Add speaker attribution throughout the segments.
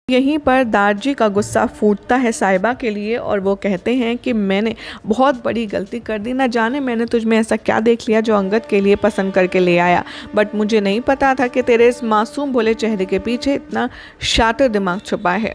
Speaker 1: यहीं पर दारजी का गुस्सा फूटता है साहिबा के लिए और वो कहते हैं कि मैंने बहुत बड़ी गलती कर दी, ना जाने मैंने तुझ में ऐसा क्या देख लिया जो अंगद के लिए पसंद करके ले आया, बट मुझे नहीं पता था कि तेरे इस मासूम भोले चेहरे के पीछे इतना शातिर दिमाग छुपा है।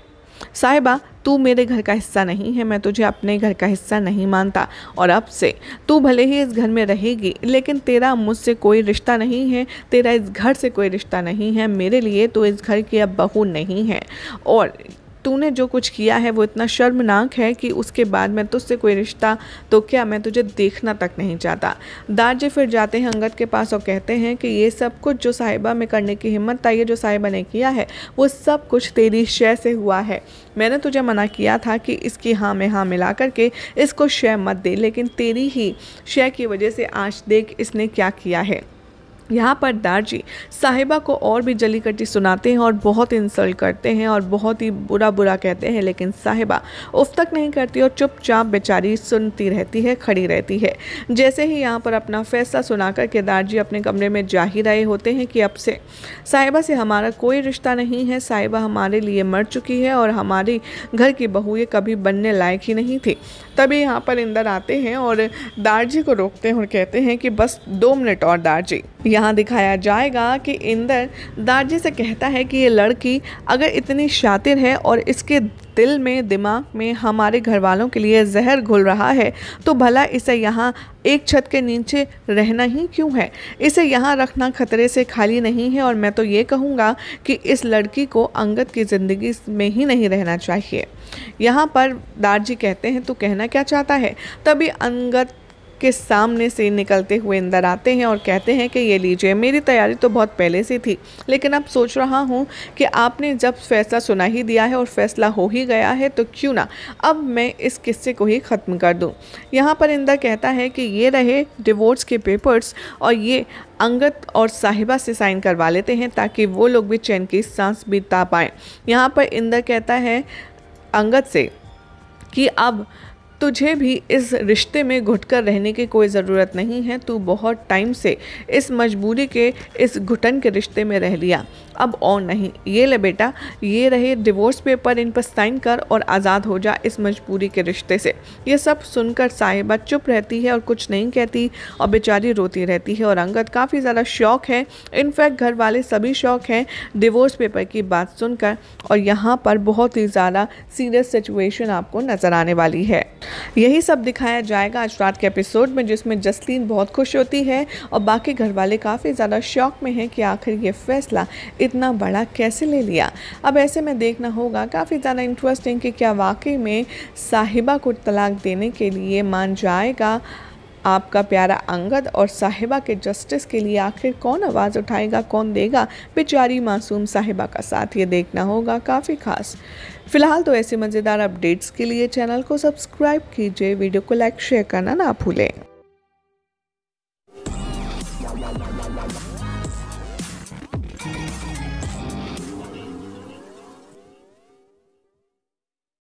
Speaker 1: साहिबा, तू मेरे घर का हिस्सा नहीं है, मैं तुझे अपने घर का हिस्सा नहीं मानता और अब से तू भले ही इस घर में रहेगी लेकिन तेरा मुझसे कोई रिश्ता नहीं है, तेरा इस घर से कोई रिश्ता नहीं है। मेरे लिए तू इस घर की अब बहू नहीं है और तूने जो कुछ किया है वो इतना शर्मनाक है कि उसके बाद मैं तुझसे कोई रिश्ता तो क्या, मैं तुझे देखना तक नहीं चाहता। दारजी फिर जाते हैं अंगद के पास और कहते हैं कि ये सब कुछ जो साहिबा में करने की हिम्मत आई है, जो साहिबा ने किया है, वो सब कुछ तेरी शय से हुआ है। मैंने तुझे मना किया था कि इसकी हाँ में हाँ मिला करके इसको शय मत दे, लेकिन तेरी ही शय की वजह से आज देख इसने क्या किया है। यहाँ पर दारजी साहिबा को और भी जली कटी सुनाते हैं और बहुत इंसल्ट करते हैं और बहुत ही बुरा बुरा कहते हैं, लेकिन साहिबा उफ तक नहीं करती और चुपचाप बेचारी सुनती रहती है, खड़ी रहती है। जैसे ही यहाँ पर अपना फैसला सुनाकर के दारजी अपने कमरे में जा ही रहे होते हैं कि अब से साहिबा से हमारा कोई रिश्ता नहीं है, साहिबा हमारे लिए मर चुकी है और हमारी घर की बहू ये कभी बनने लायक ही नहीं थी। तभी यहाँ पर इंदर आते हैं और दारजी को रोकते हैं और कहते हैं कि बस 2 मिनट और दारजी। यहाँ दिखाया जाएगा कि इंदर दारजी से कहता है कि ये लड़की अगर इतनी शातिर है और इसके दिल में दिमाग में हमारे घर वालों के लिए जहर घुल रहा है तो भला इसे यहाँ एक छत के नीचे रहना ही क्यों है, इसे यहाँ रखना खतरे से खाली नहीं है। और मैं तो ये कहूँगा कि इस लड़की को अंगद की ज़िंदगी में ही नहीं रहना चाहिए। यहाँ पर दारजी कहते हैं तू कहना क्या चाहता है। तभी अंगद के सामने से निकलते हुए इंदर आते हैं और कहते हैं कि ये लीजिए, मेरी तैयारी तो बहुत पहले से थी लेकिन अब सोच रहा हूँ कि आपने जब फैसला सुना ही दिया है और फैसला हो ही गया है तो क्यों ना अब मैं इस किस्से को ही ख़त्म कर दूँ। यहाँ पर इंदर कहता है कि ये रहे डिवोर्स के पेपर्स और ये अंगद और साहिबा से साइन करवा लेते हैं ताकि वो लोग भी चैन की सांस बिता पाएँ। यहाँ पर इंदर कहता है अंगद से कि अब तुझे भी इस रिश्ते में घुटकर रहने की कोई ज़रूरत नहीं है, तू बहुत टाइम से इस मजबूरी के इस घुटन के रिश्ते में रह लिया, अब और नहीं। ये ले बेटा, ये रहे डिवोर्स पेपर, इन पर साइन कर और आज़ाद हो जा इस मजबूरी के रिश्ते से। ये सब सुनकर साहिबा चुप रहती है और कुछ नहीं कहती और बेचारी रोती रहती है और अंगद काफ़ी ज़्यादा शौक है, इनफैक्ट घर वाले सभी शौक हैं डिवोर्स पेपर की बात सुनकर। और यहाँ पर बहुत ही ज़्यादा सीरियस सिचुएशन आपको नज़र आने वाली है। यही सब दिखाया जाएगा आज रात के एपिसोड में, जिसमें जसलीन बहुत खुश होती है और बाकी घर वाले काफ़ी ज़्यादा शौक में हैं कि आखिर ये फैसला इतना बड़ा कैसे ले लिया। अब ऐसे में देखना होगा काफ़ी ज़्यादा इंटरेस्टिंग कि क्या वाकई में साहिबा को तलाक देने के लिए मान जाएगा आपका प्यारा अंगद और साहिबा के जस्टिस के लिए आखिर कौन आवाज़ उठाएगा, कौन देगा बेचारी मासूम साहिबा का साथ, ये देखना होगा काफ़ी खास। फिलहाल तो ऐसे मज़ेदार अपडेट्स के लिए चैनल को सब्सक्राइब कीजिए, वीडियो को लाइक शेयर करना ना भूलें।